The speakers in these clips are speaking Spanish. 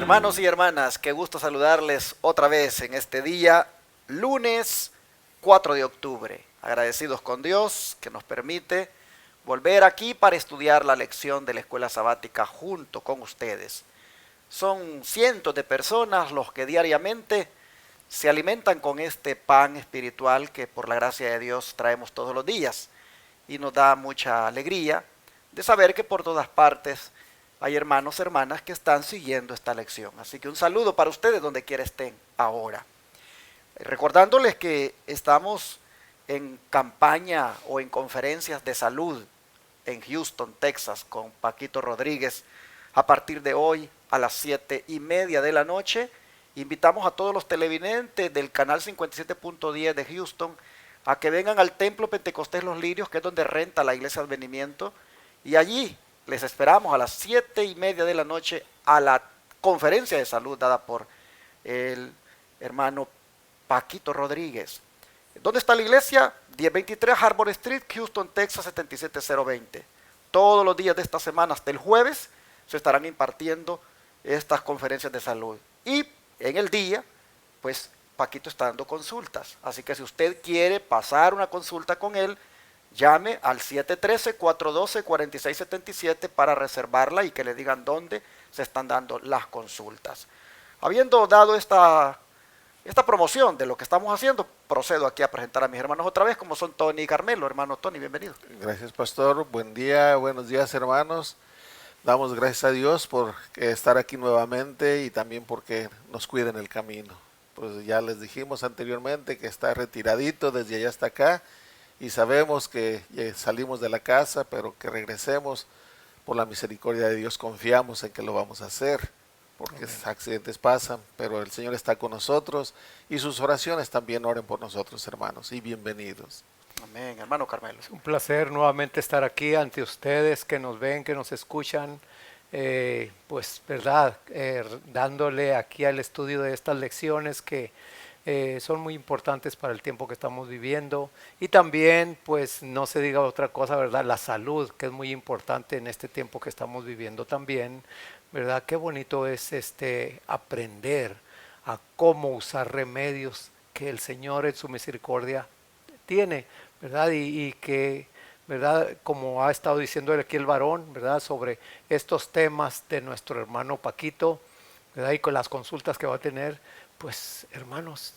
Hermanos y hermanas, qué gusto saludarles otra vez en este día, lunes 4 de octubre. Agradecidos con Dios que nos permite volver aquí para estudiar la lección de la escuela sabática junto con ustedes. Son cientos de personas los que diariamente se alimentan con este pan espiritual que por la gracia de Dios traemos todos los días. Y nos da mucha alegría de saber que por todas partes hay hermanos, hermanas que están siguiendo esta lección. Así que un saludo para ustedes donde quiera estén ahora. Recordándoles que estamos en campaña o en conferencias de salud en Houston, Texas, con Paquito Rodríguez a partir de hoy a las 7:30 de la noche. Invitamos a todos los televidentes del canal 57.10 de Houston a que vengan al Templo Pentecostés Los Lirios, que es donde renta la Iglesia Advenimiento, y allí les esperamos a las 7:30 de la noche a la conferencia de salud dada por el hermano Paquito Rodríguez. ¿Dónde está la iglesia? 1023 Harbor Street, Houston, Texas 77020. Todos los días de esta semana hasta el jueves se estarán impartiendo estas conferencias de salud. Y en el día, pues Paquito está dando consultas. Así que si usted quiere pasar una consulta con él, llame al 713-412-4677 para reservarla y que le digan dónde se están dando las consultas. Habiendo dado esta promoción de lo que estamos haciendo, procedo aquí a presentar a mis hermanos otra vez, como son Tony y Carmelo. Hermano Tony, bienvenido. Gracias, pastor. Buen día, buenos días, hermanos. Damos gracias a Dios por estar aquí nuevamente y también porque nos cuida en el camino. Pues ya les dijimos anteriormente que está retiradito desde allá hasta acá y sabemos que salimos de la casa, pero que regresemos por la misericordia de Dios. Confiamos en que lo vamos a hacer, porque esos accidentes pasan, pero el Señor está con nosotros y sus oraciones también oren por nosotros, hermanos, y bienvenidos. Amén, hermano Carmelo. Es un placer nuevamente estar aquí ante ustedes que nos ven, que nos escuchan, pues verdad, dándole aquí al estudio de estas lecciones que son muy importantes para el tiempo que estamos viviendo, y también pues no se diga otra cosa, verdad, la salud, que es muy importante en este tiempo que estamos viviendo también, verdad. Qué bonito es aprender a cómo usar remedios que el Señor en su misericordia tiene, verdad, y que, verdad, como ha estado diciendo aquí el varón, verdad, sobre estos temas de nuestro hermano Paquito, verdad, y con las consultas que va a tener, pues hermanos,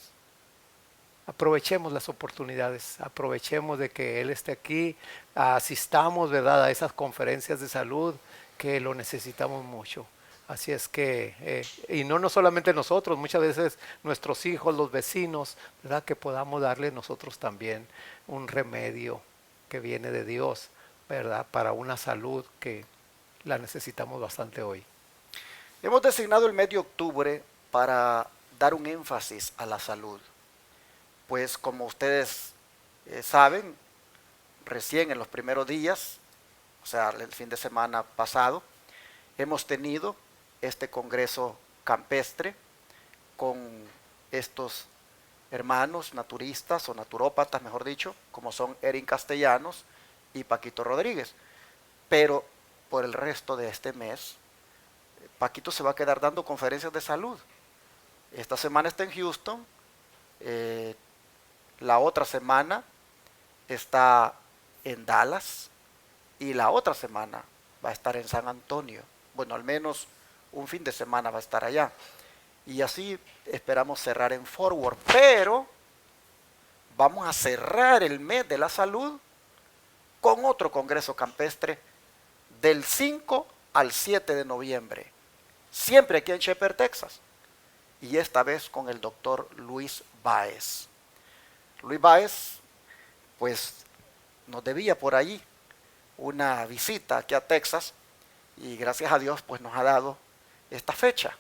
aprovechemos las oportunidades, aprovechemos de que él esté aquí, asistamos, verdad, a esas conferencias de salud que lo necesitamos mucho. Así es que, y no solamente nosotros, muchas veces nuestros hijos, los vecinos, ¿verdad? Que podamos darle nosotros también un remedio que viene de Dios, ¿verdad? Para una salud que la necesitamos bastante hoy. Hemos designado el mes de octubre para dar un énfasis a la salud. Pues como ustedes saben, recién en los primeros días, o sea, el fin de semana pasado, hemos tenido este congreso campestre con estos hermanos naturistas o naturópatas, mejor dicho, como son Erin Castellanos y Paquito Rodríguez. Pero por el resto de este mes, Paquito se va a quedar dando conferencias de salud. Esta semana está en Houston, la otra semana está en Dallas y la otra semana va a estar en San Antonio. Bueno, al menos un fin de semana va a estar allá. Y así esperamos cerrar en Fort Worth. Pero vamos a cerrar el mes de la salud con otro congreso campestre del 5 al 7 de noviembre. Siempre aquí en Shepherd, Texas. Y esta vez con el doctor Luis Báez. Luis Báez, pues nos debía por allí una visita aquí a Texas y gracias a Dios pues nos ha dado esta fecha.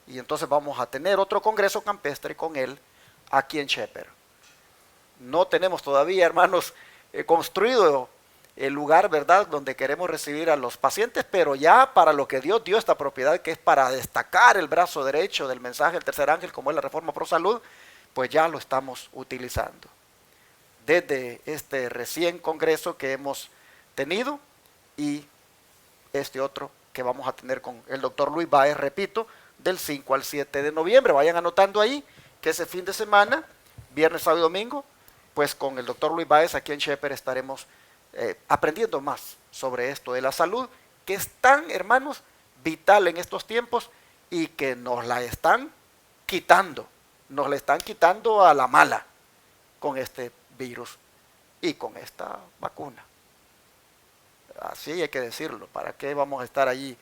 Y entonces vamos a tener otro congreso campestre con él aquí en Shepherd. No tenemos todavía, hermanos, construido el lugar, ¿verdad?, donde queremos recibir a los pacientes, pero ya para lo que Dios dio esta propiedad, que es para destacar el brazo derecho del mensaje del tercer ángel, como es la Reforma Pro Salud, pues ya lo estamos utilizando. Desde este recién congreso que hemos tenido y este otro que vamos a tener con el doctor Luis Báez, repito, del 5 al 7 de noviembre. Vayan anotando ahí que ese fin de semana, viernes, sábado y domingo, pues con el doctor Luis Báez aquí en Shepherd estaremos aprendiendo más sobre esto de la salud, que es tan, hermanos, vital en estos tiempos y que nos la están quitando a la mala con este virus y con esta vacuna. Así hay que decirlo. ¿Para qué vamos a estar allí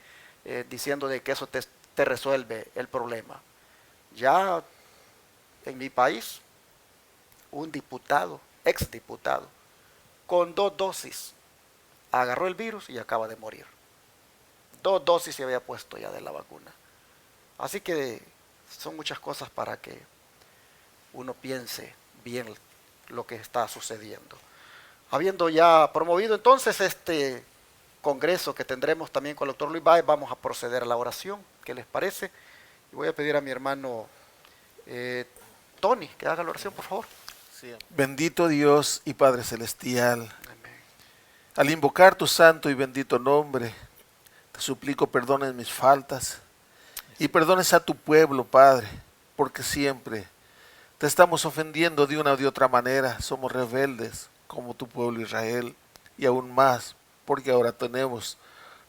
diciendo de que eso te resuelve el problema? Ya en mi país, un diputado, exdiputado, con 2 dosis, agarró el virus y acaba de morir. 2 dosis se había puesto ya de la vacuna. Así que son muchas cosas para que uno piense bien lo que está sucediendo. Habiendo ya promovido entonces este congreso que tendremos también con el doctor Luis Báez, vamos a proceder a la oración. ¿Qué les parece? Y voy a pedir a mi hermano Tony que haga la oración, por favor. Sí. Bendito Dios y Padre Celestial, Amén. al invocar tu santo y bendito nombre, te suplico perdones mis faltas y perdones a tu pueblo, Padre, porque siempre te estamos ofendiendo de una o de otra manera. Somos rebeldes como tu pueblo Israel, y aún más porque ahora tenemos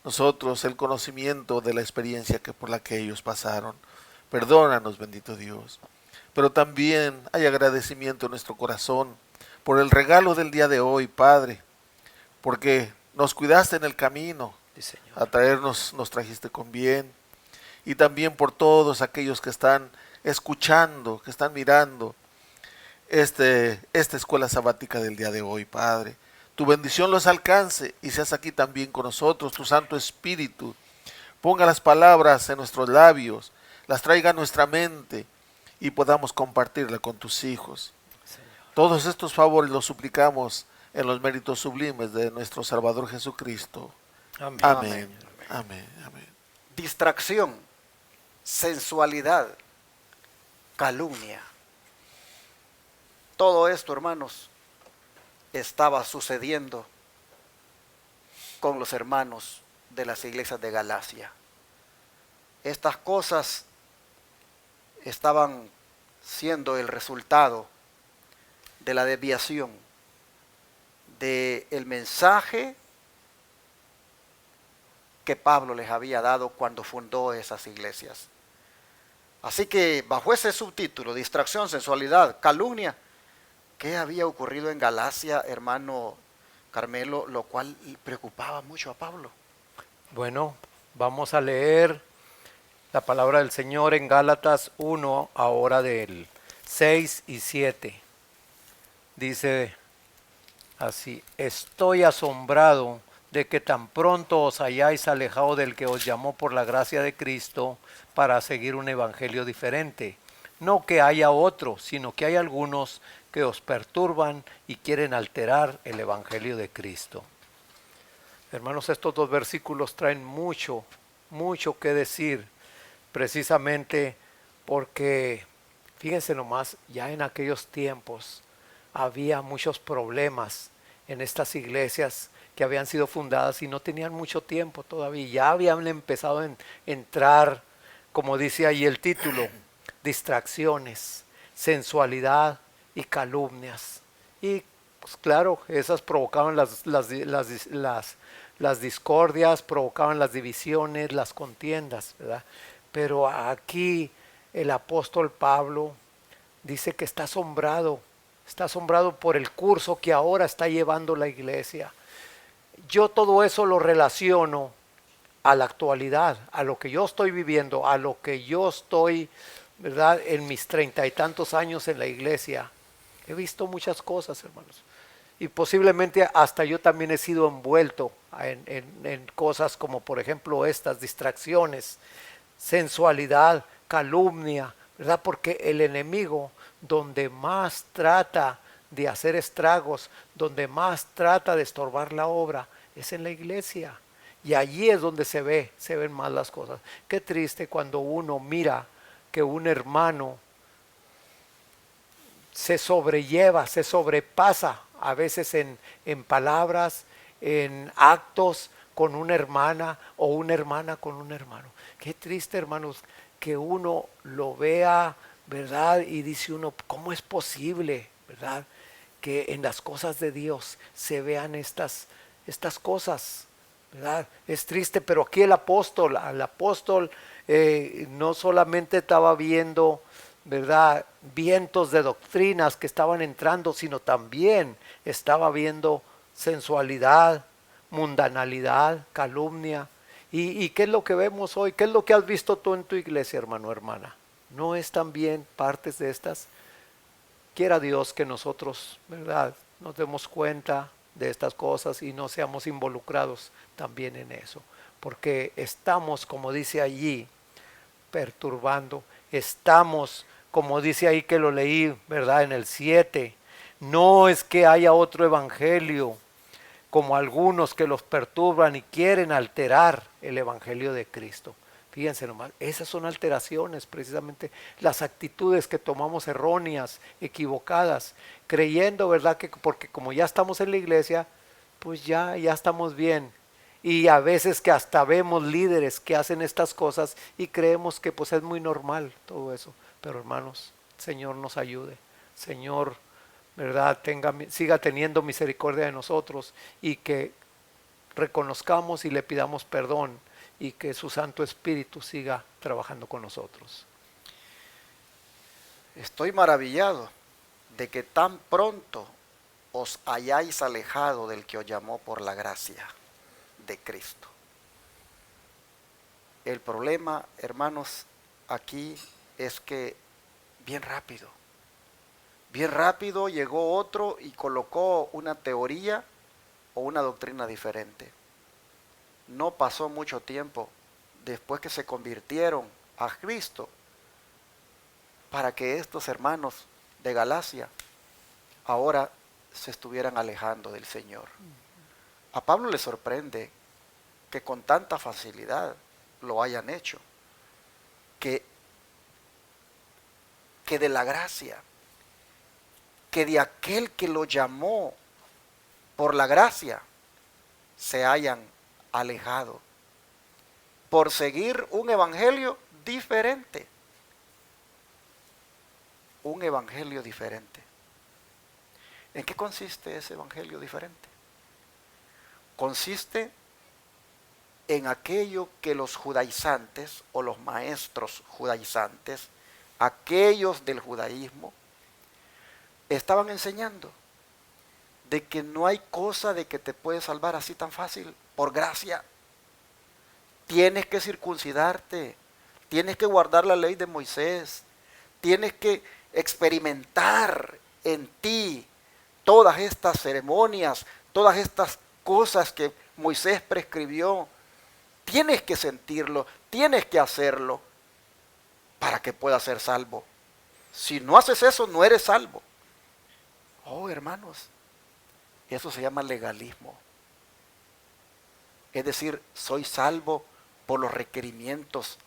nosotros el conocimiento de la experiencia por la que ellos pasaron. Perdónanos, bendito Dios. Pero también hay agradecimiento en nuestro corazón por el regalo del día de hoy, Padre, porque nos cuidaste en el camino, Sí, Señor. a traernos, nos trajiste con bien, y también por todos aquellos que están escuchando, que están mirando esta escuela sabática del día de hoy, Padre. Tu bendición los alcance y seas aquí también con nosotros, tu Santo Espíritu. Ponga las palabras en nuestros labios, las traiga a nuestra mente y podamos compartirla con tus hijos. Señor. Todos estos favores los suplicamos en los méritos sublimes de nuestro Salvador Jesucristo. Amén. Amén. Amén. Amén. Distracción, sensualidad, calumnia. Todo esto, hermanos, estaba sucediendo con los hermanos de las iglesias de Galacia. Estas cosas estaban siendo el resultado de la desviación del mensaje que Pablo les había dado cuando fundó esas iglesias. Así que bajo ese subtítulo, distracción, sensualidad, calumnia, ¿qué había ocurrido en Galacia, hermano Carmelo, lo cual preocupaba mucho a Pablo? Bueno, vamos a leer la palabra del Señor en Gálatas 1, ahora del 6 y 7. Dice así: estoy asombrado de que tan pronto os hayáis alejado del que os llamó por la gracia de Cristo para seguir un evangelio diferente. No que haya otro, sino que hay algunos que os perturban y quieren alterar el evangelio de Cristo. Hermanos, estos 2 versículos traen mucho que decir, precisamente porque, fíjense nomás, ya en aquellos tiempos había muchos problemas en estas iglesias que habían sido fundadas y no tenían mucho tiempo todavía. Ya habían empezado a entrar, como dice ahí el título, distracciones, sensualidad y calumnias. Y pues claro, esas provocaban las discordias, provocaban las divisiones, las contiendas, ¿verdad? Pero aquí el apóstol Pablo dice que está asombrado por el curso que ahora está llevando la iglesia. Yo todo eso lo relaciono a la actualidad, a lo que yo estoy viviendo, a lo que yo estoy, ¿verdad?, en mis 30 y tantos años en la iglesia. He visto muchas cosas, hermanos. Y posiblemente hasta yo también he sido envuelto en cosas como, por ejemplo, estas distracciones, sensualidad, calumnia, ¿verdad? Porque el enemigo, donde más trata de hacer estragos, donde más trata de estorbar la obra, es en la iglesia. Y allí es donde se ven más las cosas. Qué triste cuando uno mira que un hermano se sobrelleva, se sobrepasa a veces en palabras, en actos con una hermana o una hermana con un hermano. Qué triste, hermanos, que uno lo vea, ¿verdad? Y dice uno, ¿cómo es posible, ¿verdad? Que en las cosas de Dios se vean estas cosas, ¿verdad? Es triste, pero aquí el apóstol no solamente estaba viendo, ¿verdad?, vientos de doctrinas que estaban entrando, sino también estaba viendo sensualidad, mundanalidad, calumnia. ¿Y qué es lo que vemos hoy? ¿Qué es lo que has visto tú en tu iglesia, hermano, hermana? ¿No es también partes de estas? Quiera Dios que nosotros, ¿verdad?, nos demos cuenta de estas cosas y no seamos involucrados también en eso. Porque estamos, como dice allí, perturbando. Estamos, como dice ahí que lo leí, ¿verdad?, en el 7. No es que haya otro evangelio, como algunos que los perturban y quieren alterar el evangelio de Cristo. Fíjense nomás, esas son alteraciones, precisamente las actitudes que tomamos erróneas, equivocadas, creyendo, ¿verdad?, que porque como ya estamos en la iglesia, pues ya estamos bien. Y a veces que hasta vemos líderes que hacen estas cosas y creemos que pues es muy normal todo eso. Pero hermanos, Señor nos ayude. Señor, ¿verdad?, siga teniendo misericordia de nosotros y que reconozcamos y le pidamos perdón y que su Santo Espíritu siga trabajando con nosotros. Estoy maravillado de que tan pronto os hayáis alejado del que os llamó por la gracia de Cristo. El problema, hermanos, aquí es que bien rápido llegó otro y colocó una teoría o una doctrina diferente. No pasó mucho tiempo después que se convirtieron a Cristo para que estos hermanos de Galacia ahora se estuvieran alejando del Señor. A Pablo le sorprende que con tanta facilidad lo hayan hecho, que de la gracia, que de aquel que lo llamó por la gracia se hayan alejado por seguir un evangelio diferente. Un evangelio diferente. ¿En qué consiste ese evangelio diferente? Consiste en aquello que los judaizantes o los maestros judaizantes, aquellos del judaísmo, estaban enseñando de que no hay cosa de que te puedes salvar así tan fácil, por gracia. Tienes que circuncidarte, tienes que guardar la ley de Moisés, tienes que experimentar en ti todas estas ceremonias, todas estas cosas que Moisés prescribió. Tienes que sentirlo, tienes que hacerlo para que puedas ser salvo. Si no haces eso, no eres salvo. Oh, hermanos, eso se llama legalismo. Es decir, soy salvo por los requerimientos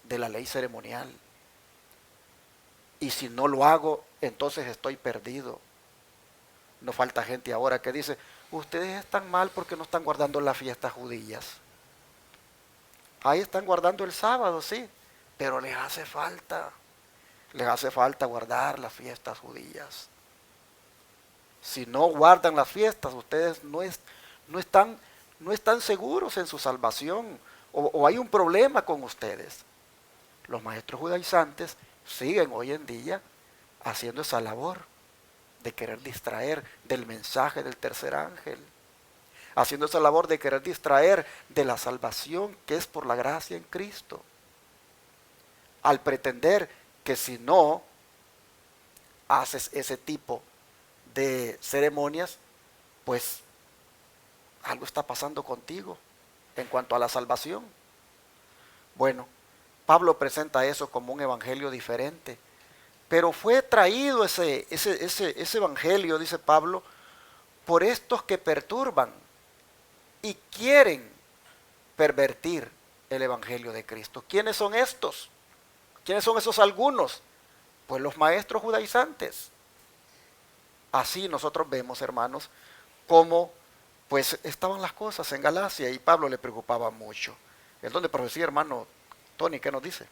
de la ley ceremonial. Y si no lo hago, entonces estoy perdido. No falta gente ahora que dice, ustedes están mal porque no están guardando las fiestas judías. Ahí están guardando el sábado, sí, pero les hace falta guardar las fiestas judías. Si no guardan las fiestas, ustedes no están seguros en su salvación, o hay un problema con ustedes. Los maestros judaizantes siguen hoy en día haciendo esa labor de querer distraer del mensaje del tercer ángel, haciendo esa labor de querer distraer de la salvación que es por la gracia en Cristo, al pretender que si no haces ese tipo de ceremonias, pues algo está pasando contigo en cuanto a la salvación. Bueno, Pablo presenta eso como un evangelio diferente, pero fue traído ese evangelio, dice Pablo, por estos que perturban y quieren pervertir el evangelio de Cristo. ¿Quiénes son estos? ¿Quiénes son esos algunos? Pues los maestros judaizantes. Así nosotros vemos, hermanos, cómo pues estaban las cosas en Galacia y Pablo le preocupaba mucho. El don de profecía, hermano Tony, ¿qué nos dice?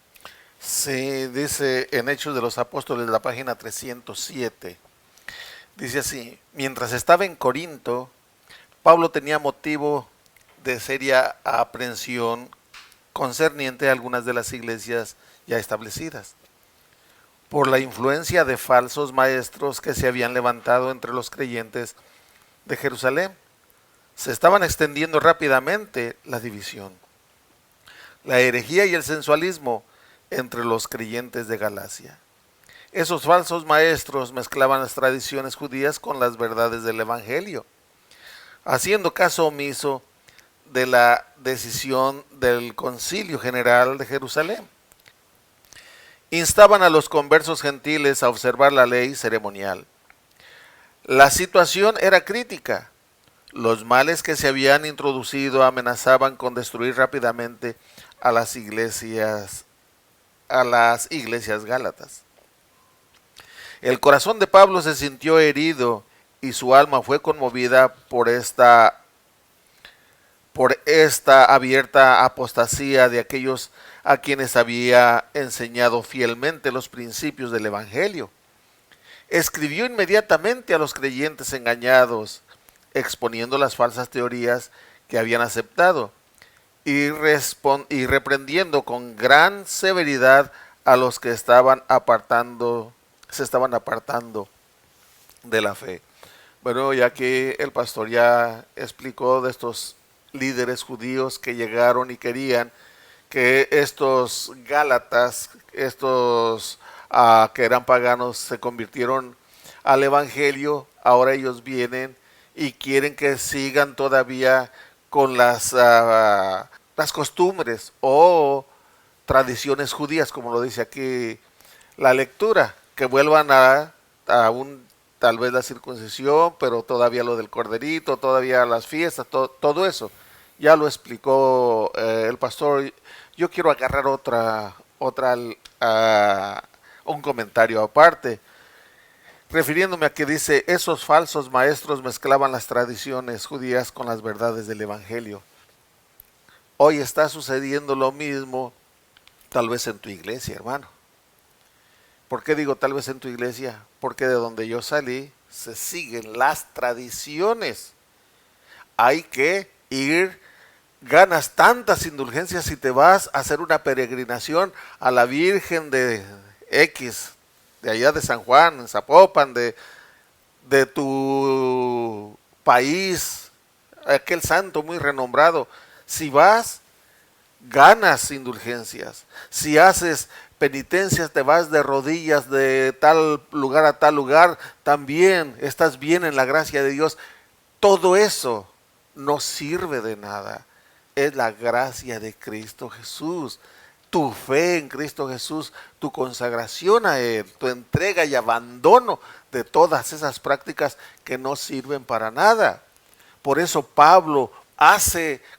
Sí, dice en Hechos de los Apóstoles, la página 307. Dice así: mientras estaba en Corinto, Pablo tenía motivo de seria aprehensión concerniente a algunas de las iglesias ya establecidas, por la influencia de falsos maestros que se habían levantado entre los creyentes de Jerusalén. Se estaban extendiendo rápidamente la división, la herejía y el sensualismo entre los creyentes de Galacia. Esos falsos maestros mezclaban las tradiciones judías con las verdades del Evangelio, haciendo caso omiso de la decisión del Concilio General de Jerusalén. Instaban a los conversos gentiles a observar la ley ceremonial. La situación era crítica. Los males que se habían introducido amenazaban con destruir rápidamente a las iglesias gálatas. El corazón de Pablo se sintió herido y su alma fue conmovida por esta abierta apostasía de aquellos a quienes había enseñado fielmente los principios del Evangelio. Escribió inmediatamente a los creyentes engañados, exponiendo las falsas teorías que habían aceptado y reprendiendo con gran severidad a los que se estaban apartando de la fe. Bueno, ya que el pastor ya explicó de estos líderes judíos que llegaron y querían que estos gálatas, estos que eran paganos, se convirtieron al evangelio, ahora ellos vienen y quieren que sigan todavía con las costumbres o tradiciones judías, como lo dice aquí la lectura, que vuelvan a tal vez la circuncisión, pero todavía lo del corderito, todavía las fiestas, todo eso. Ya lo explicó el pastor. Yo quiero agarrar un comentario aparte, refiriéndome a que dice, esos falsos maestros mezclaban las tradiciones judías con las verdades del Evangelio. Hoy está sucediendo lo mismo, tal vez en tu iglesia, hermano. ¿Por qué digo tal vez en tu iglesia? Porque de donde yo salí se siguen las tradiciones. Hay que ir, ganas tantas indulgencias si te vas a hacer una peregrinación a la Virgen de X, de allá de San Juan, en Zapopan, de tu país, aquel santo muy renombrado. Si vas, ganas indulgencias. Si haces penitencias, te vas de rodillas de tal lugar a tal lugar, también estás bien en la gracia de Dios. Todo eso no sirve de nada. Es la gracia de Cristo Jesús, tu fe en Cristo Jesús, tu consagración a Él, tu entrega y abandono de todas esas prácticas que no sirven para nada. Por eso Pablo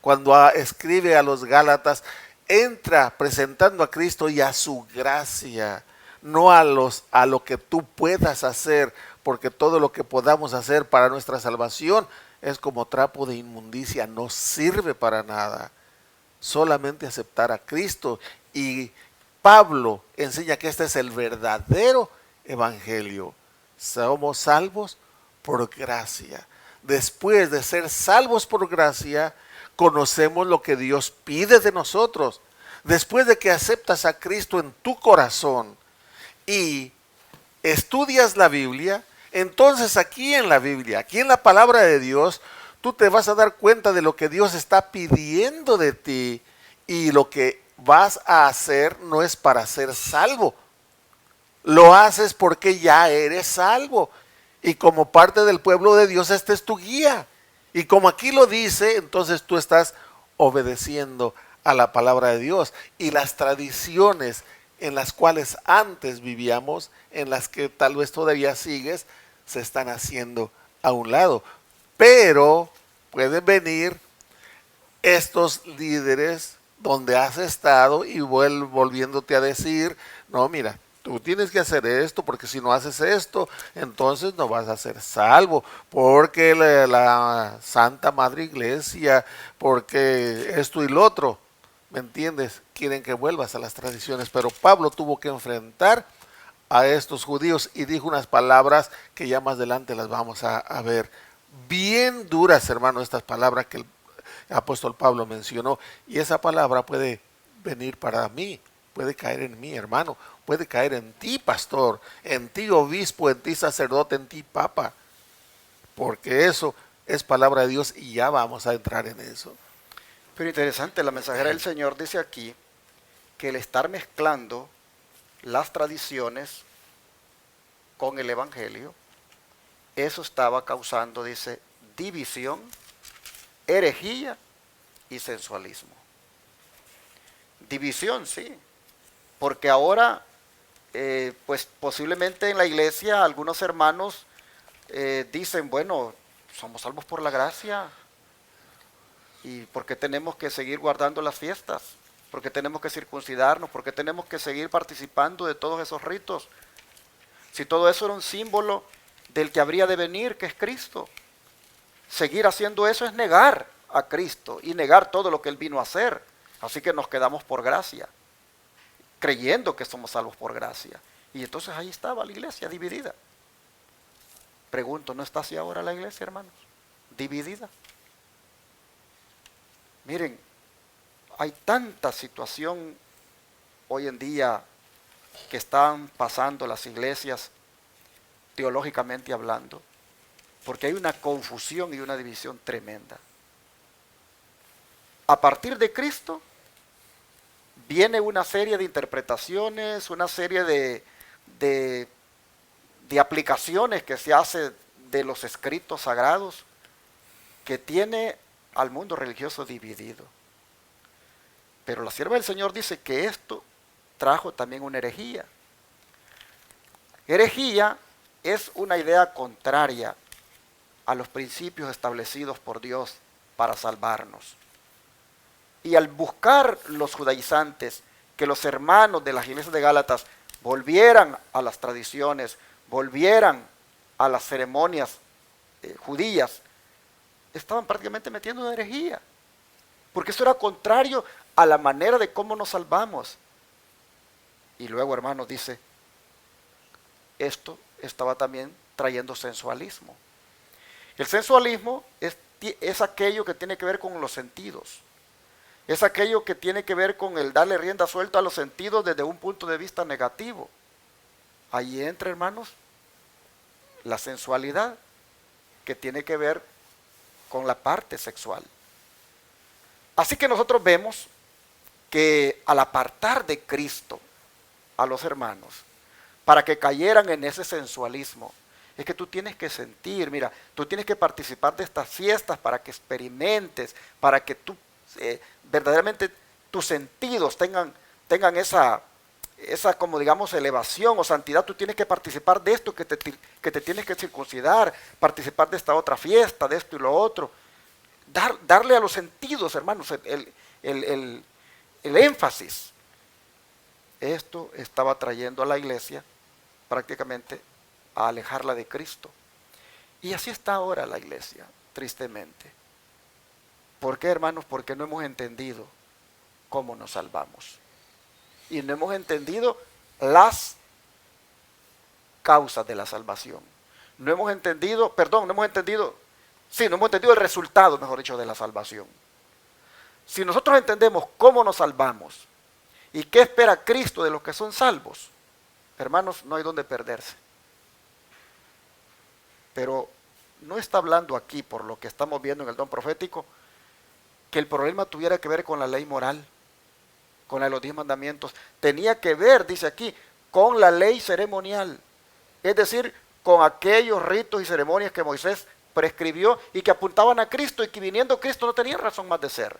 cuando escribe a los Gálatas, entra presentando a Cristo y a su gracia, no a lo que tú puedas hacer, porque todo lo que podamos hacer para nuestra salvación es como trapo de inmundicia, no sirve para nada. Solamente aceptar a Cristo. Y Pablo enseña que este es el verdadero evangelio. Somos salvos por gracia. Después de ser salvos por gracia, conocemos lo que Dios pide de nosotros. Después de que aceptas a Cristo en tu corazón y estudias la Biblia, entonces aquí en la Biblia, aquí en la palabra de Dios, tú te vas a dar cuenta de lo que Dios está pidiendo de ti, y lo que vas a hacer no es para ser salvo. Lo haces porque ya eres salvo. Y como parte del pueblo de Dios, este es tu guía. Y como aquí lo dice, entonces tú estás obedeciendo a la palabra de Dios. Y las tradiciones en las cuales antes vivíamos, en las que tal vez todavía sigues, se están haciendo a un lado. Pero pueden venir estos líderes donde has estado y volviéndote a decir, no, mira, tú tienes que hacer esto, porque si no haces esto, entonces no vas a ser salvo, porque la Santa Madre Iglesia, porque esto y lo otro. ¿me entiendes? Quieren que vuelvas a las tradiciones, pero Pablo tuvo que enfrentar a estos judíos y dijo unas palabras que ya más adelante las vamos a ver. Bien duras, hermano, estas palabras que el apóstol Pablo mencionó, y esa palabra puede venir para mí, puede caer en mí, hermano, puede caer en ti, pastor, en ti, obispo, en ti, sacerdote, en ti, papa, porque eso es palabra de Dios y ya vamos a entrar en eso. Pero interesante, la mensajera del Señor dice aquí que el estar mezclando las tradiciones con el Evangelio, eso estaba causando, dice, división, herejía y sensualismo. División, sí, porque ahora, pues posiblemente en la iglesia algunos hermanos dicen, bueno, somos salvos por la gracia, ¿y por qué tenemos que seguir guardando las fiestas? ¿Por qué tenemos que circuncidarnos? ¿Por qué tenemos que seguir participando de todos esos ritos? Si todo eso era un símbolo del que habría de venir, que es Cristo. Seguir haciendo eso es negar a Cristo y negar todo lo que Él vino a hacer. Así que nos quedamos por gracia, creyendo que somos salvos por gracia. Y entonces ahí estaba la iglesia dividida. Pregunto, ¿no está así ahora la iglesia, hermanos? Dividida. Miren, hay tanta situación hoy en día que están pasando las iglesias teológicamente hablando, porque hay una confusión y una división tremenda. A partir de Cristo viene una serie de interpretaciones, una serie de aplicaciones que se hace de los escritos sagrados, que tiene al mundo religioso dividido. Pero la sierva del Señor dice que esto trajo también una herejía. Herejía es una idea contraria a los principios establecidos por Dios para salvarnos. Y al buscar los judaizantes que los hermanos de las iglesias de Gálatas volvieran a las tradiciones, volvieran a las ceremonias judías, estaban prácticamente metiendo una herejía, porque eso era contrario a la manera de cómo nos salvamos. Y luego, hermanos, dice, esto estaba también trayendo sensualismo. El sensualismo es aquello que tiene que ver con los sentidos, es aquello que tiene que ver con el darle rienda suelta a los sentidos desde un punto de vista negativo. Ahí entra, hermanos, la sensualidad, que tiene que ver con la parte sexual. Así que nosotros vemos que al apartar de Cristo a los hermanos, para que cayeran en ese sensualismo, es que tú tienes que sentir, mira, tú tienes que participar de estas fiestas para que experimentes, para que tú verdaderamente tus sentidos tengan esa como digamos elevación o santidad. Tú tienes que participar de esto, que te tienes que circuncidar, participar de esta otra fiesta, de esto y lo otro. Darle a los sentidos, hermanos, el énfasis. Esto estaba trayendo a la iglesia prácticamente a alejarla de Cristo. Y así está ahora la iglesia, tristemente. ¿Por qué, hermanos? Porque no hemos entendido cómo nos salvamos. Y no hemos entendido las causas de la salvación. No hemos entendido el resultado, mejor dicho, de la salvación. Si nosotros entendemos cómo nos salvamos y qué espera Cristo de los que son salvos, hermanos, no hay donde perderse. Pero no está hablando aquí, por lo que estamos viendo en el don profético, que el problema tuviera que ver con la ley moral, con la de los 10 mandamientos. Tenía que ver, dice aquí, con la ley ceremonial. Es decir, con aquellos ritos y ceremonias que Moisés prescribió y que apuntaban a Cristo, y que viniendo Cristo no tenía razón más de ser.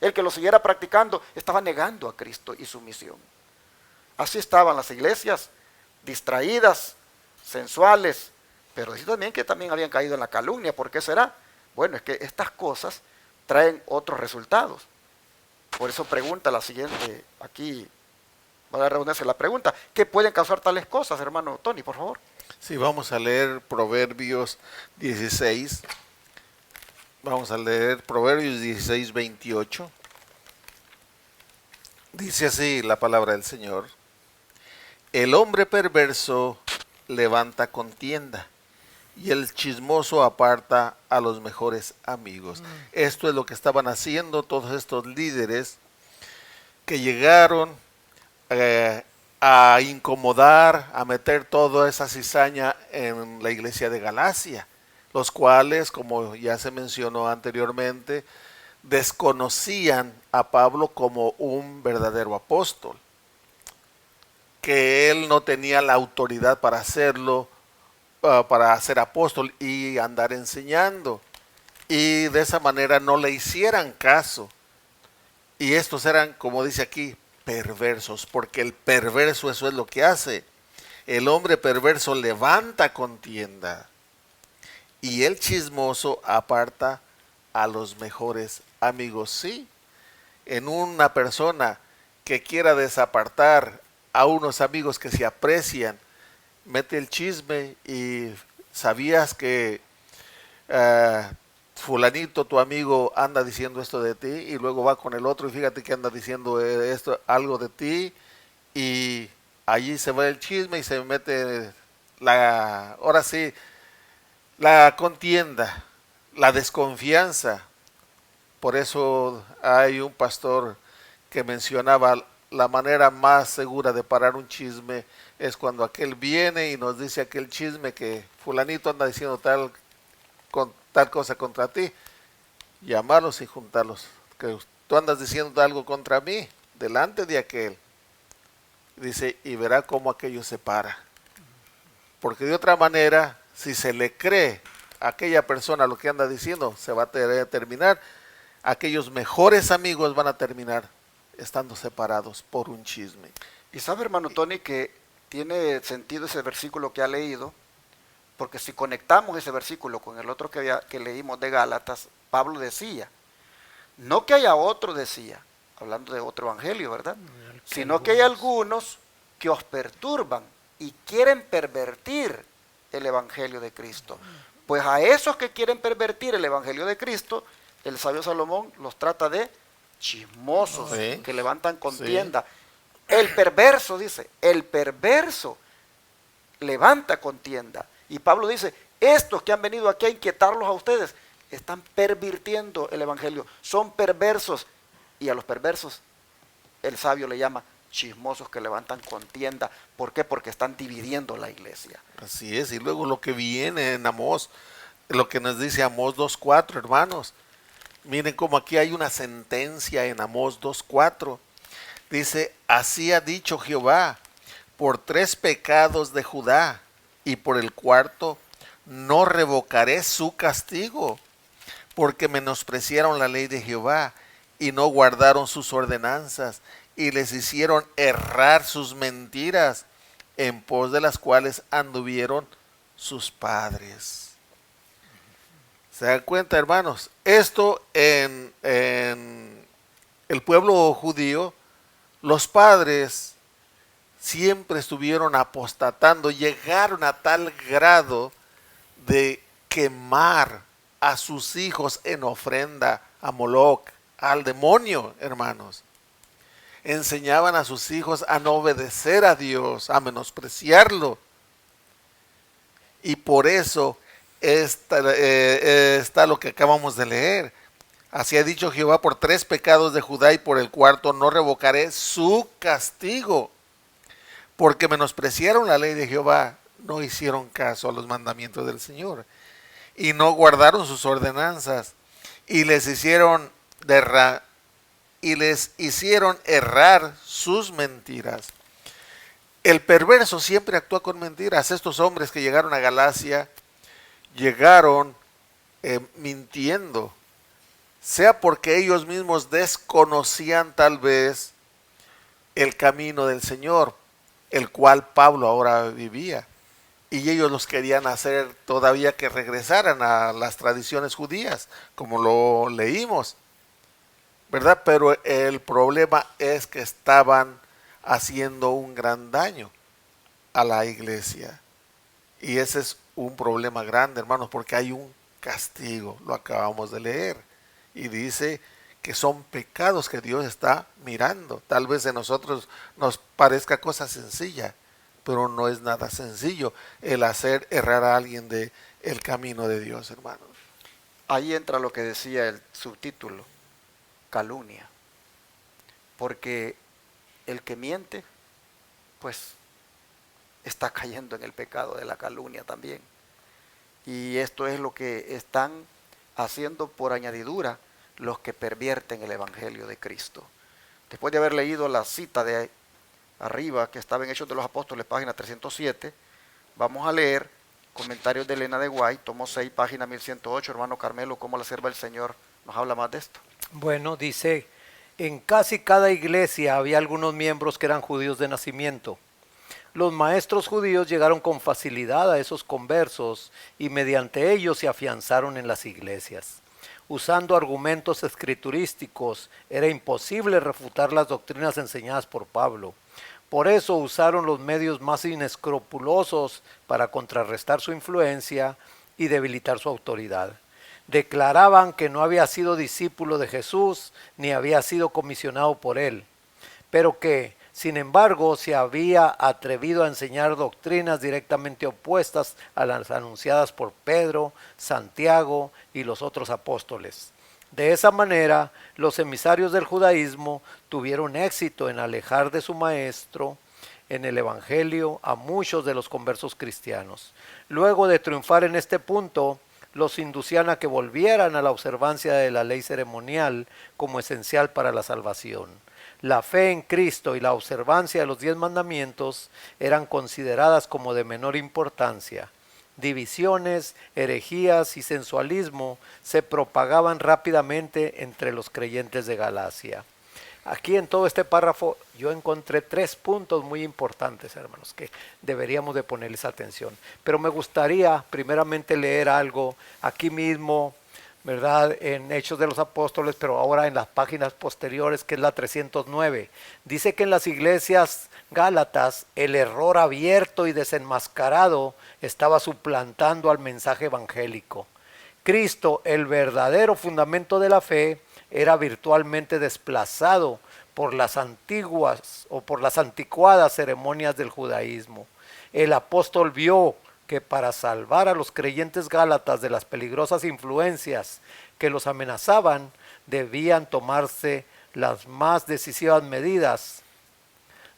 El que lo siguiera practicando estaba negando a Cristo y su misión. Así estaban las iglesias, distraídas, sensuales, pero dice también que también habían caído en la calumnia. ¿Por qué será? Bueno, es que estas cosas traen otros resultados. Por eso pregunta la siguiente, aquí va a dar redundancia la pregunta, ¿qué pueden causar tales cosas, hermano Tony, por favor? Sí, vamos a leer Proverbios 16. Vamos a leer Proverbios 16, 28. Dice así la palabra del Señor: el hombre perverso levanta contienda y el chismoso aparta a los mejores amigos. Esto es lo que estaban haciendo todos estos líderes que llegaron a incomodar, a meter toda esa cizaña en la iglesia de Galacia, los cuales, como ya se mencionó anteriormente, desconocían a Pablo como un verdadero apóstol, que él no tenía la autoridad para hacerlo, para ser apóstol y andar enseñando, y de esa manera no le hicieran caso. Y estos eran, como dice aquí, perversos, porque el perverso eso es lo que hace. El hombre perverso levanta contienda y el chismoso aparta a los mejores amigos. Sí, en una persona que quiera desapartar a unos amigos que se aprecian, mete el chisme y sabías que fulanito, tu amigo, anda diciendo esto de ti, y luego va con el otro y fíjate que anda diciendo esto, algo de ti, y allí se va el chisme y se mete ahora sí, la contienda, la desconfianza. Por eso hay un pastor que mencionaba la manera más segura de parar un chisme es cuando aquel viene y nos dice aquel chisme que fulanito anda diciendo tal cosa contra ti, llamarlos y juntarlos, que tú andas diciendo algo contra mí delante de aquel, dice, y verá cómo aquello se para, porque de otra manera, si se le cree a aquella persona lo que anda diciendo, se va a terminar, aquellos mejores amigos van a terminar estando separados por un chisme. Y sabe, hermano Tony, que tiene sentido ese versículo que ha leído, porque si conectamos ese versículo con el otro que leímos de Gálatas, Pablo decía, no que haya otro, decía, hablando de otro evangelio, ¿verdad? Sino que hay algunos que os perturban y quieren pervertir el evangelio de Cristo. Pues a esos que quieren pervertir el evangelio de Cristo, el sabio Salomón los trata de chismosos, Sí, que levantan sí. contienda. El perverso, dice, el perverso levanta contienda. Y Pablo dice, estos que han venido aquí a inquietarlos a ustedes, están pervirtiendo el evangelio, son perversos. Y a los perversos, el sabio le llama chismosos que levantan contienda. ¿Por qué? Porque están dividiendo la iglesia. Así es, y luego lo que viene en Amós, lo que nos dice Amós 2.4, hermanos. Miren cómo aquí hay una sentencia en Amós 2.4. Dice, así ha dicho Jehová, por 3 pecados de Judá, y por el 4 no revocaré su castigo, porque menospreciaron la ley de Jehová, y no guardaron sus ordenanzas, y les hicieron errar sus mentiras, en pos de las cuales anduvieron sus padres. ¿Se dan cuenta, hermanos? Esto en el pueblo judío, los padres siempre estuvieron apostatando, llegaron a tal grado de quemar a sus hijos en ofrenda a Moloc, al demonio, hermanos. Enseñaban a sus hijos a no obedecer a Dios, a menospreciarlo. Y por eso está lo que acabamos de leer. Así ha dicho Jehová, por 3 pecados de Judá y por el 4 no revocaré su castigo. Porque menospreciaron la ley de Jehová, no hicieron caso a los mandamientos del Señor. Y no guardaron sus ordenanzas. Y les hicieron errar sus mentiras. El perverso siempre actúa con mentiras. Estos hombres que llegaron a Galacia llegaron mintiendo, sea porque ellos mismos desconocían tal vez el camino del Señor, el cual Pablo ahora vivía, y ellos los querían hacer todavía que regresaran a las tradiciones judías, como lo leímos, ¿verdad? Pero el problema es que estaban haciendo un gran daño a la iglesia. Y ese es un problema grande, hermanos, porque hay un castigo, lo acabamos de leer. Y dice que son pecados que Dios está mirando. Tal vez en nosotros nos parezca cosa sencilla, pero no es nada sencillo el hacer errar a alguien de el camino de Dios, hermanos. Ahí entra lo que decía el subtítulo, calumnia. Porque el que miente, pues está cayendo en el pecado de la calumnia también. Y esto es lo que están haciendo por añadidura los que pervierten el Evangelio de Cristo. Después de haber leído la cita de arriba que estaba en Hechos de los Apóstoles, página 307, vamos a leer comentarios de Elena de White, tomo 6, página 1108. Hermano Carmelo, ¿cómo la sierva del Señor nos habla más de esto? Bueno, dice, en casi cada iglesia había algunos miembros que eran judíos de nacimiento. Los maestros judíos llegaron con facilidad a esos conversos y mediante ellos se afianzaron en las iglesias. Usando argumentos escriturísticos, era imposible refutar las doctrinas enseñadas por Pablo. Por eso usaron los medios más inescrupulosos para contrarrestar su influencia y debilitar su autoridad. Declaraban que no había sido discípulo de Jesús ni había sido comisionado por él, pero que, sin embargo, se había atrevido a enseñar doctrinas directamente opuestas a las anunciadas por Pedro, Santiago y los otros apóstoles. De esa manera, los emisarios del judaísmo tuvieron éxito en alejar de su maestro en el Evangelio a muchos de los conversos cristianos. Luego de triunfar en este punto, los inducían a que volvieran a la observancia de la ley ceremonial como esencial para la salvación. La fe en Cristo y la observancia de los 10 mandamientos eran consideradas como de menor importancia. Divisiones, herejías y sensualismo se propagaban rápidamente entre los creyentes de Galacia. Aquí en todo este párrafo yo encontré 3 puntos muy importantes, hermanos, que deberíamos de ponerles atención. Pero me gustaría primeramente leer algo aquí mismo, ¿verdad?, en Hechos de los Apóstoles, pero ahora en las páginas posteriores, que es la 309. Dice que en las iglesias gálatas el error abierto y desenmascarado estaba suplantando al mensaje evangélico. Cristo, el verdadero fundamento de la fe, era virtualmente desplazado por las antiguas o por las anticuadas ceremonias del judaísmo. El apóstol vio que para salvar a los creyentes gálatas de las peligrosas influencias que los amenazaban, debían tomarse las más decisivas medidas,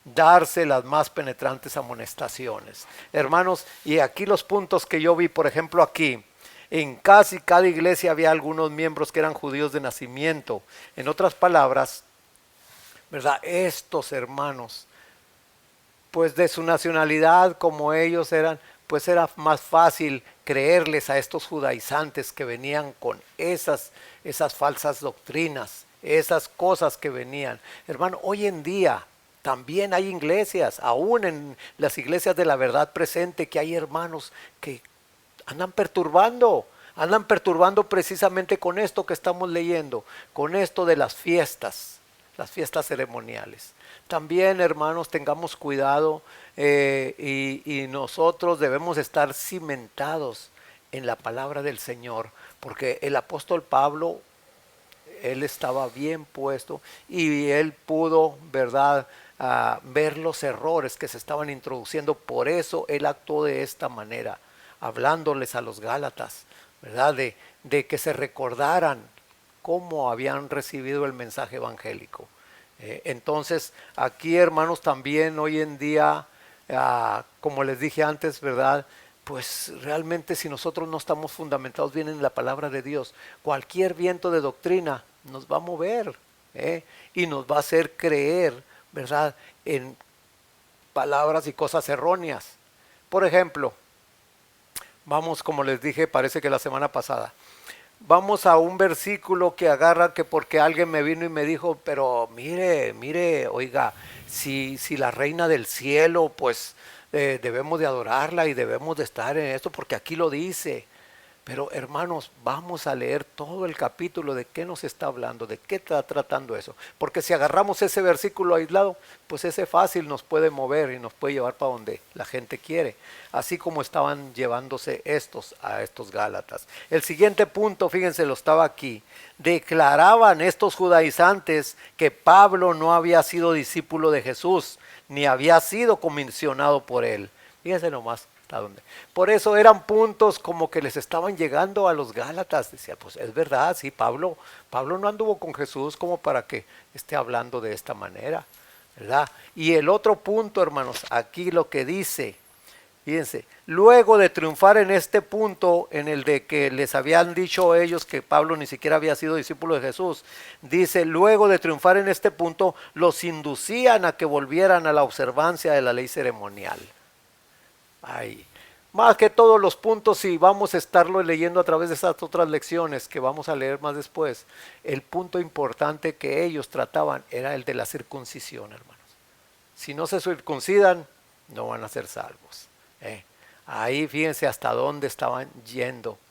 darse las más penetrantes amonestaciones. Hermanos, y aquí los puntos que yo vi, por ejemplo aquí, en casi cada iglesia había algunos miembros que eran judíos de nacimiento. En otras palabras, ¿verdad?, estos hermanos, pues de su nacionalidad como ellos eran, pues era más fácil creerles a estos judaizantes que venían con esas falsas doctrinas, esas cosas que venían. Hermano, hoy en día también hay iglesias, aún en las iglesias de la verdad presente, que hay hermanos que andan perturbando precisamente con esto que estamos leyendo, con esto de las fiestas ceremoniales. También, hermanos, tengamos cuidado y nosotros debemos estar cimentados en la palabra del Señor, porque el apóstol Pablo, él estaba bien puesto y él pudo, ¿verdad?, ver los errores que se estaban introduciendo. Por eso él actuó de esta manera, hablándoles a los gálatas, ¿verdad?, de que se recordaran cómo habían recibido el mensaje evangélico. Entonces, aquí, hermanos, también hoy en día, como les dije antes, ¿verdad?, pues realmente si nosotros no estamos fundamentados bien en la palabra de Dios, cualquier viento de doctrina nos va a mover, y nos va a hacer creer, ¿verdad?, en palabras y cosas erróneas. Por ejemplo, vamos, como les dije, parece que la semana pasada, vamos a un versículo que agarra que porque alguien me vino y me dijo, pero mire, oiga, si la reina del cielo, pues debemos de adorarla y debemos de estar en esto porque aquí lo dice. Pero hermanos, vamos a leer todo el capítulo de qué nos está hablando, de qué está tratando eso. Porque si agarramos ese versículo aislado, pues ese fácil nos puede mover y nos puede llevar para donde la gente quiere. Así como estaban llevándose a estos Gálatas. El siguiente punto, fíjense, lo estaba aquí. Declaraban estos judaizantes que Pablo no había sido discípulo de Jesús, ni había sido comisionado por él. Fíjense nomás. Por eso eran puntos como que les estaban llegando a los Gálatas. Decía, pues es verdad, sí, Pablo no anduvo con Jesús como para que esté hablando de esta manera, ¿verdad? Y el otro punto, hermanos, aquí lo que dice, fíjense, luego de triunfar en este punto, en el de que les habían dicho ellos que Pablo ni siquiera había sido discípulo de Jesús, dice, luego de triunfar en este punto, los inducían a que volvieran a la observancia de la ley ceremonial. Ay, más que todos los puntos, y vamos a estarlo leyendo a través de esas otras lecciones que vamos a leer más después, el punto importante que ellos trataban era el de la circuncisión, hermanos. Si no se circuncidan, no van a ser salvos. Ahí fíjense hasta dónde estaban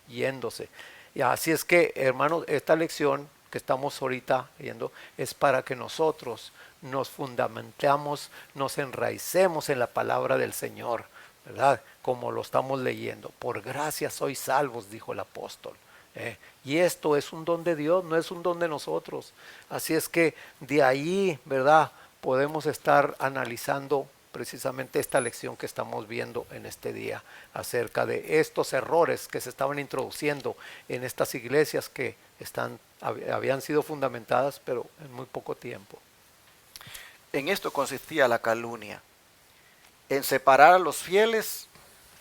yéndose. Y así es que, hermanos, esta lección que estamos ahorita viendo es para que nosotros nos fundamentamos, nos enraicemos en la palabra del Señor, ¿verdad? Como lo estamos leyendo. Por gracia sois salvos, dijo el apóstol. Y esto es un don de Dios, no es un don de nosotros. Así es que de ahí, ¿verdad?, podemos estar analizando precisamente esta lección que estamos viendo en este día acerca de estos errores que se estaban introduciendo en estas iglesias que habían sido fundamentadas, pero en muy poco tiempo. En esto consistía la calumnia, en separar a los fieles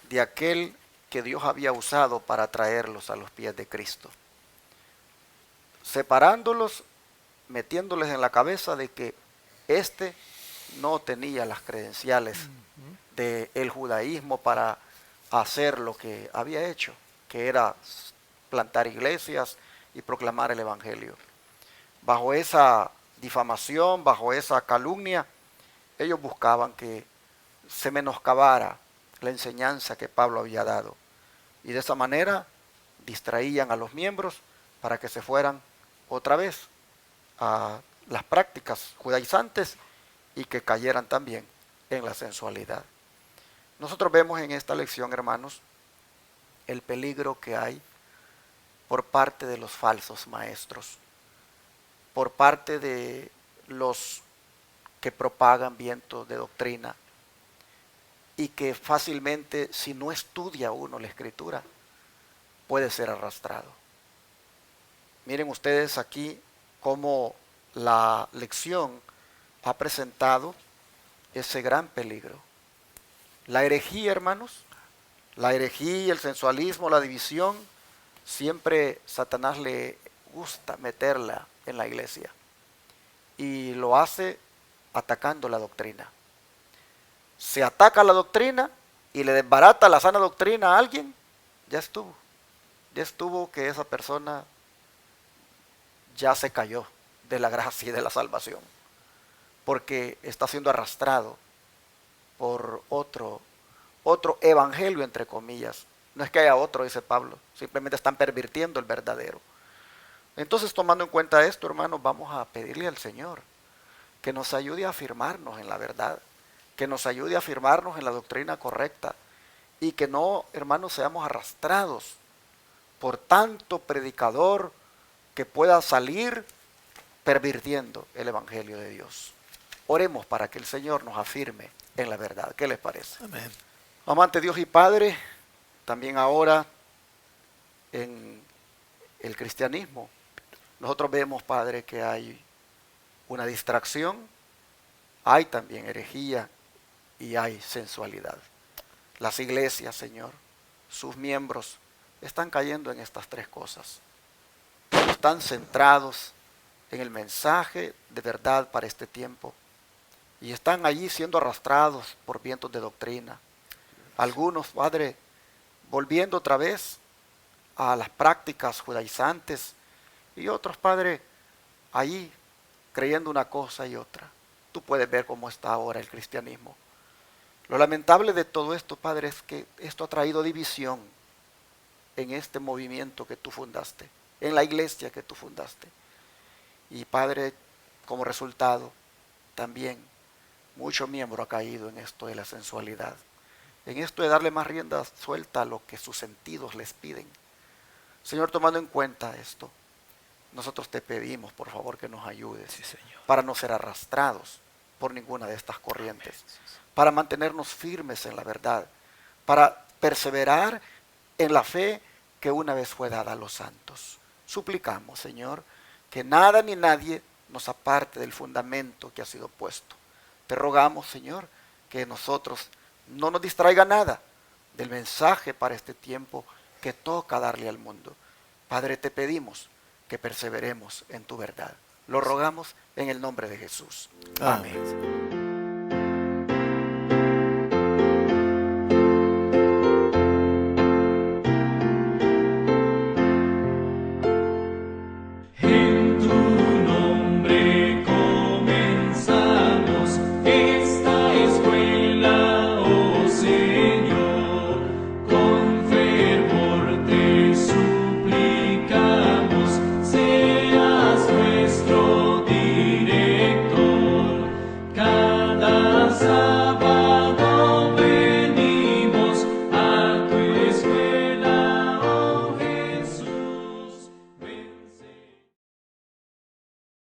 de aquel que Dios había usado para traerlos a los pies de Cristo, separándolos, metiéndoles en la cabeza de que éste no tenía las credenciales del judaísmo para hacer lo que había hecho, que era plantar iglesias y proclamar el evangelio. Bajo esa difamación, bajo esa calumnia, ellos buscaban que se menoscabara la enseñanza que Pablo había dado, y de esa manera distraían a los miembros para que se fueran otra vez a las prácticas judaizantes y que cayeran también en la sensualidad. Nosotros vemos en esta lección, hermanos, el peligro que hay por parte de los falsos maestros, por parte de los que propagan vientos de doctrina, y que fácilmente, si no estudia uno la Escritura, puede ser arrastrado. Miren ustedes aquí cómo la lección ha presentado ese gran peligro. La herejía, hermanos, la herejía, el sensualismo, la división, siempre Satanás le gusta meterla en la iglesia, y lo hace atacando la doctrina. Se ataca la doctrina y le desbarata la sana doctrina a alguien, ya estuvo que esa persona ya se cayó de la gracia y de la salvación, porque está siendo arrastrado por otro evangelio, entre comillas. No es que haya otro, dice Pablo, simplemente están pervirtiendo el verdadero. Entonces, tomando en cuenta esto, hermanos, vamos a pedirle al Señor que nos ayude a afirmarnos en la verdad, que nos ayude a afirmarnos en la doctrina correcta, y que no, hermanos, seamos arrastrados por tanto predicador que pueda salir pervirtiendo el evangelio de Dios. Oremos para que el Señor nos afirme en la verdad. ¿Qué les parece? Amén. Amante Dios y Padre, también ahora en el cristianismo nosotros vemos, Padre, que hay una distracción, hay también herejía y hay sensualidad. Las iglesias, Señor, sus miembros están cayendo en estas tres cosas. Están centrados en el mensaje de verdad para este tiempo, y están allí siendo arrastrados por vientos de doctrina. Algunos, Padre, volviendo otra vez a las prácticas judaizantes, y otros, Padre, allí creyendo una cosa y otra. Tú puedes ver cómo está ahora el cristianismo. Lo lamentable de todo esto, Padre, es que esto ha traído división. en este movimiento que tú fundaste, en la iglesia que tú fundaste. Y Padre, como resultado, también mucho miembro ha caído en esto de la sensualidad, en esto de darle más rienda suelta a lo que sus sentidos les piden. Señor, tomando en cuenta esto, nosotros te pedimos, por favor, que nos ayudes, Sí, Señor. para no ser arrastrados por ninguna de estas corrientes, para mantenernos firmes en la verdad, para perseverar en la fe que una vez fue dada a los santos. Suplicamos, Señor, que nada ni nadie nos aparte del fundamento que ha sido puesto. Te rogamos, Señor, que nosotros no nos distraiga nada del mensaje para este tiempo que toca darle al mundo. Padre, te pedimos que perseveremos en tu verdad. Lo rogamos en el nombre de Jesús. Amén. Amén.